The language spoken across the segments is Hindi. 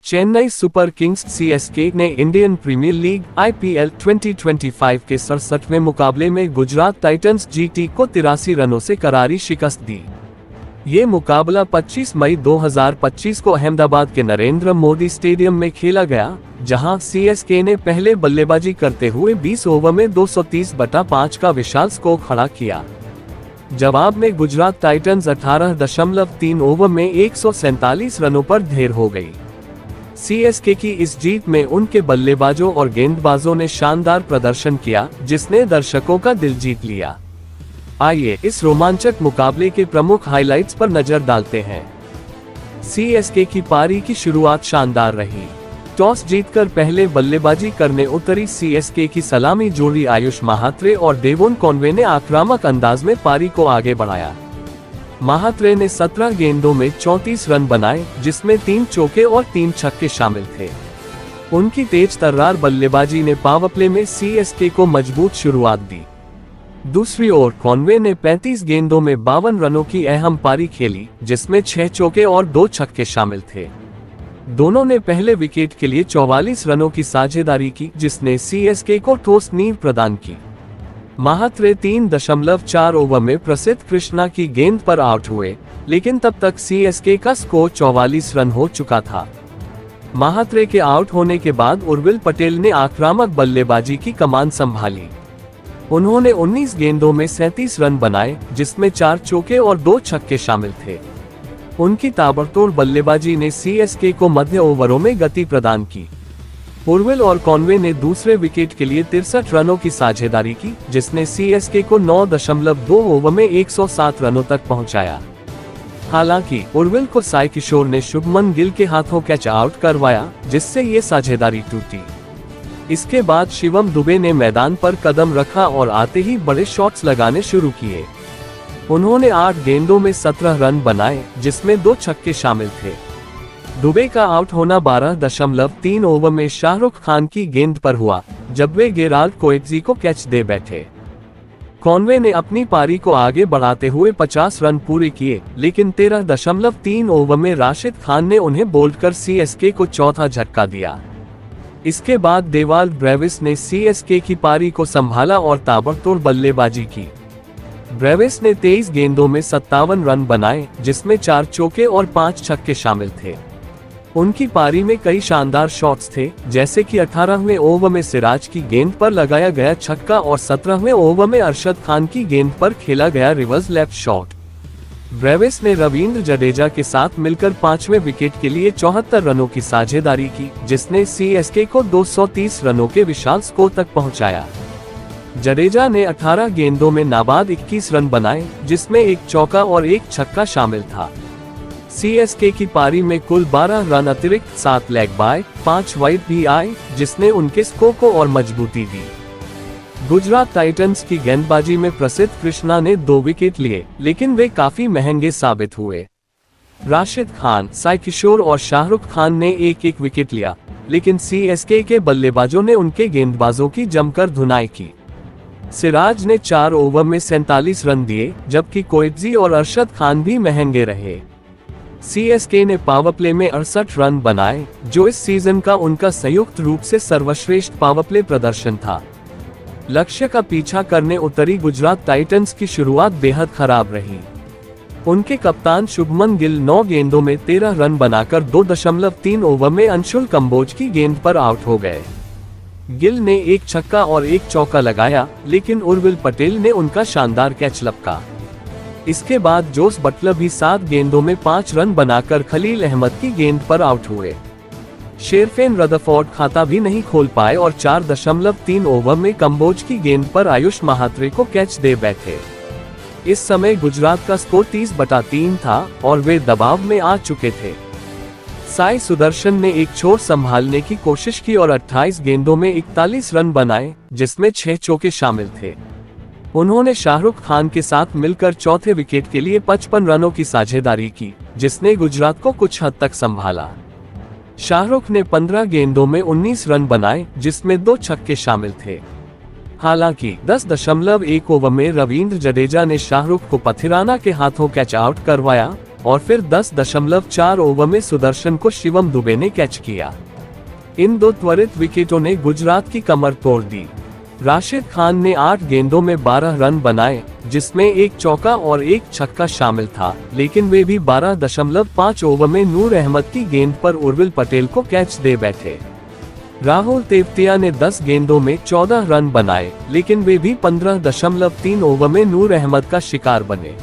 चेन्नई सुपर किंग्स सीएसके ने इंडियन प्रीमियर लीग आईपीएल 2025 के 67वें मुकाबले में गुजरात टाइटंस जीटी को 83 रनों से करारी शिकस्त दी। ये मुकाबला 25 मई 2025 को अहमदाबाद के नरेंद्र मोदी स्टेडियम में खेला गया, जहां सीएसके ने पहले बल्लेबाजी करते हुए 20 ओवर में 230/5 का विशाल स्कोर खड़ा किया। जवाब में गुजरात टाइटंस 18.3 ओवर में 147 रनों पर ढेर हो गई। सीएसके की इस जीत में उनके बल्लेबाजों और गेंदबाजों ने शानदार प्रदर्शन किया, जिसने दर्शकों का दिल जीत लिया। आइए इस रोमांचक मुकाबले के प्रमुख हाइलाइट्स पर नजर डालते हैं। सीएसके की पारी की शुरुआत शानदार रही। टॉस जीतकर पहले बल्लेबाजी करने उतरी सीएसके की सलामी जोड़ी आयुष महात्रे और डेवोन कॉनवे ने आक्रामक अंदाज में पारी को आगे बढ़ाया। महात्रे ने 17 गेंदों में 34 रन बनाए, जिसमें 3 चौके और 3 छक्के शामिल थे। उनकी तेज तर्रार बल्लेबाजी ने पावर प्ले में सीएसके को मजबूत शुरुआत दी। दूसरी ओर कॉनवे ने 35 गेंदों में 52 रनों की अहम पारी खेली, जिसमें 6 चौके और 2 छक्के शामिल थे। दोनों ने पहले विकेट के लिए 44 रनों की साझेदारी की, जिसने सीएसके को ठोस नींव प्रदान की। महात्रे 3.4 ओवर में प्रसिद्ध कृष्णा की गेंद पर आउट हुए, लेकिन तब तक सीएसके का स्कोर 44 रन हो चुका था। महात्रे के आउट होने के बाद उर्विल पटेल ने आक्रामक बल्लेबाजी की कमान संभाली। उन्होंने 19 गेंदों में 37 रन बनाए, जिसमें 4 चौके और 2 छक्के शामिल थे। उनकी ताबड़तोड़ बल्लेबाजी ने सीएसके को मध्य ओवरों में गति प्रदान की। उर्विल और कॉनवे ने दूसरे विकेट के लिए 63 रनों की साझेदारी की, जिसने सीएसके को 9.2 ओवर में 107 रनों तक पहुंचाया। हालांकि उर्विल को साई किशोर ने शुभमन गिल के हाथों कैच आउट करवाया, जिससे ये साझेदारी टूटी। इसके बाद शिवम दुबे ने मैदान पर कदम रखा और आते ही बड़े शॉट्स लगाने शुरू किए। उन्होंने 8 गेंदों में 17 रन बनाए, जिसमें 2 छक्के शामिल थे। दुबे का आउट होना 12.3 ओवर में शाहरुख खान की गेंद पर हुआ, जब वे गेराल्ड कोएट्जी को कैच दे बैठे। कॉनवे ने अपनी पारी को आगे बढ़ाते हुए 50 रन पूरे किए, लेकिन 13.3 ओवर में राशिद खान ने उन्हें बोल्ड कर सीएसके को चौथा झटका दिया। इसके बाद डेवाल्ड ब्रेविस ने सीएसके की पारी को संभाला और ताबड़तोड़ बल्लेबाजी की। ब्रेविस ने 23 गेंदों में 57 रन बनाए, जिसमें 4 चौके और 5 छक्के शामिल थे। उनकी पारी में कई शानदार शॉट्स थे, जैसे कि 18वें ओवर में सिराज की गेंद पर लगाया गया छक्का और 17वें ओवर में अरशद खान की गेंद पर खेला गया रिवर्स लेफ्ट शॉट। ब्रेविस ने रवींद्र जडेजा के साथ मिलकर 5वें विकेट के लिए 74 रनों की साझेदारी की, जिसने सीएसके को 230 रनों के विशाल स्कोर तक पहुंचाया। जडेजा ने 18 गेंदों में नाबाद 21 रन बनाए, जिसमें 1 चौका और 1 छक्का शामिल था। सीएसके की पारी में कुल 12 रन अतिरिक्त 7 लेग बाय 5 वाइड भी आए, जिसने उनके स्कोर को और मजबूती दी। गुजरात टाइटंस की गेंदबाजी में प्रसिद्ध कृष्णा ने 2 विकेट लिए, लेकिन वे काफी महंगे साबित हुए। राशिद खान, साई किशोर और शाहरुख खान ने 1-1 विकेट लिया, लेकिन सीएसके के बल्लेबाजों ने उनके गेंदबाजों की जमकर धुनाई की। सिराज ने 4 ओवर में 47 रन दिए, जबकि कोएट्जी और अरशद खान भी महंगे रहे। सीएसके ने पावर प्ले में 68 रन बनाए, जो इस सीजन का उनका संयुक्त रूप से सर्वश्रेष्ठ पावर प्ले प्रदर्शन था। लक्ष्य का पीछा करने उतरी गुजरात टाइटंस की शुरुआत बेहद खराब रही। उनके कप्तान शुभमन गिल 9 गेंदों में 13 रन बनाकर 2.3 ओवर में अंशुल कंबोज की गेंद पर आउट हो गए। गिल ने 1 छक्का और 1 चौका लगाया, लेकिन उर्विल पटेल ने उनका शानदार कैच लपका। इसके बाद जोस बटलर भी 7 गेंदों में 5 रन बनाकर खलील अहमद की गेंद पर आउट हुए। शेरफेन रदरफोर्ड खाता भी नहीं खोल पाए और 4.3 ओवर में कंबोज की गेंद पर आयुष महात्रे को कैच दे बैठे। इस समय गुजरात का स्कोर 30/3 था और वे दबाव में आ चुके थे। साई सुदर्शन ने एक छोर संभालने की कोशिश की और 28 गेंदों में 41 रन बनाए, जिसमें 6 चौके शामिल थे। उन्होंने शाहरुख खान के साथ मिलकर चौथे विकेट के लिए 55 रनों की साझेदारी की, जिसने गुजरात को कुछ हद तक संभाला। शाहरुख ने 15 गेंदों में 19 रन बनाए, जिसमें 2 छक्के शामिल थे। हालांकि 10.1 ओवर में रवींद्र जडेजा ने शाहरुख को पथिराना के हाथों कैच आउट करवाया, और फिर 10.4 ओवर में सुदर्शन को शिवम दुबे ने कैच किया। इन 2 त्वरित विकेटों ने गुजरात की कमर तोड़ दी। राशिद खान ने 8 गेंदों में 12 रन बनाए, जिसमें 1 चौका और 1 छक्का शामिल था, लेकिन वे भी 12.5 ओवर में नूर अहमद की गेंद पर उर्विल पटेल को कैच दे बैठे। राहुल तेवतिया ने 10 गेंदों में 14 रन बनाए, लेकिन वे भी 15.3 ओवर में नूर अहमद का शिकार बने।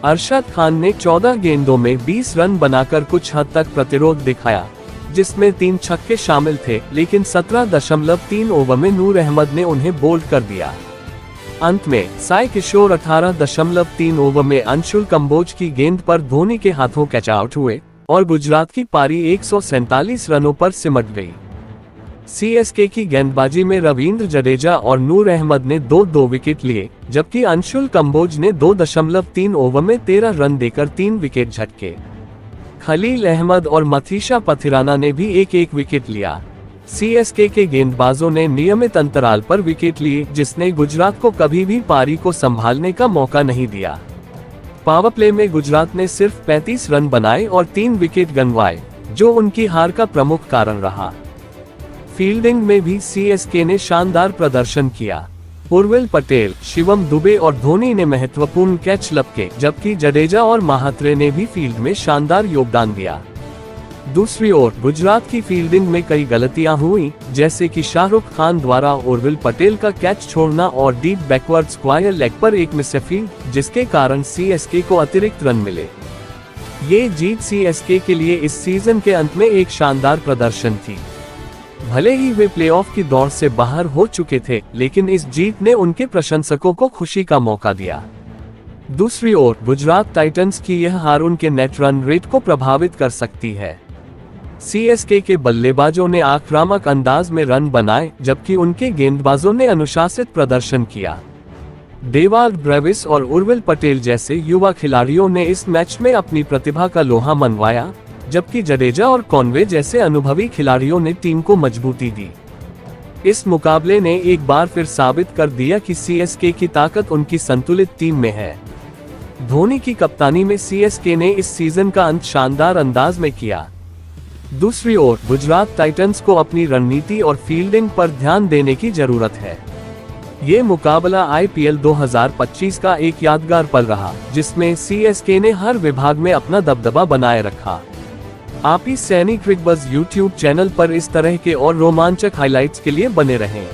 अरशद खान ने 14 गेंदों में 20 रन बनाकर कुछ हद तक प्रतिरोध दिखाया, जिसमें 3 छक्के शामिल थे, लेकिन 17.3 ओवर में नूर अहमद ने उन्हें बोल्ड कर दिया। अंत में साई किशोर 18.3 ओवर में अंशुल कंबोज की गेंद पर धोनी के हाथों कैच आउट हुए और गुजरात की पारी 147 रनों पर सिमट गई। सीएसके की गेंदबाजी में रवींद्र जडेजा और नूर अहमद ने 2-2 विकेट लिए, जबकि अंशुल कंबोज ने 2.3 ओवर में 13 रन देकर 3 विकेट झटके। खलील अहमद और मथीशा पथिराना ने भी 1-1 विकेट लिया। सीएसके के गेंदबाजों ने नियमित अंतराल पर विकेट लिए, जिसने गुजरात को कभी भी पारी को संभालने का मौका नहीं दिया। पावर प्ले में गुजरात ने सिर्फ 35 रन बनाए और 3 विकेट गंवाए, जो उनकी हार का प्रमुख कारण रहा। फील्डिंग में भी सीएसके ने शानदार प्रदर्शन किया। उर्विल पटेल, शिवम दुबे और धोनी ने महत्वपूर्ण कैच लपके, जबकि जडेजा और महात्रे ने भी फील्ड में शानदार योगदान दिया। दूसरी ओर गुजरात की फील्डिंग में कई गलतियां हुई, जैसे कि शाहरुख खान द्वारा उर्विल पटेल का कैच छोड़ना और डीप बैकवर्ड स्क्वायर लेग पर एक मिसफील्ड, जिसके कारण सीएसके को अतिरिक्त रन मिले। ये जीत सीएसके के लिए इस सीजन के अंत में एक शानदार प्रदर्शन थी। भले ही वे प्लेऑफ की दौड़ से बाहर हो चुके थे, लेकिन इस जीत ने उनके प्रशंसकों को खुशी का मौका दिया। दूसरी ओर गुजरात टाइटंस की यह हार उनके नेट रन रेट को प्रभावित कर सकती है। सीएसके के बल्लेबाजों ने आक्रामक अंदाज में रन बनाए, जबकि उनके गेंदबाजों ने अनुशासित प्रदर्शन किया। डेवाल्ड ब्रेविस और उर्विल पटेल जैसे युवा खिलाड़ियों ने इस मैच में अपनी प्रतिभा का लोहा मनवाया, जबकि जडेजा और कॉनवे जैसे अनुभवी खिलाड़ियों ने टीम को मजबूती दी। इस मुकाबले ने एक बार फिर साबित कर दिया कि सीएसके की ताकत उनकी संतुलित टीम में है। धोनी की कप्तानी में सीएसके ने इस सीजन का अंत शानदार अंदाज में किया। दूसरी ओर गुजरात टाइटंस को अपनी रणनीति और फील्डिंग पर ध्यान देने की जरूरत है। ये मुकाबला आईपीएल 2025 का एक यादगार पल रहा, जिसमें सीएसके ने हर विभाग में अपना दबदबा बनाए रखा। आप इस सैनिक क्रिकबज़ यूट्यूब चैनल पर इस तरह के और रोमांचक हाइलाइट्स के लिए बने रहें।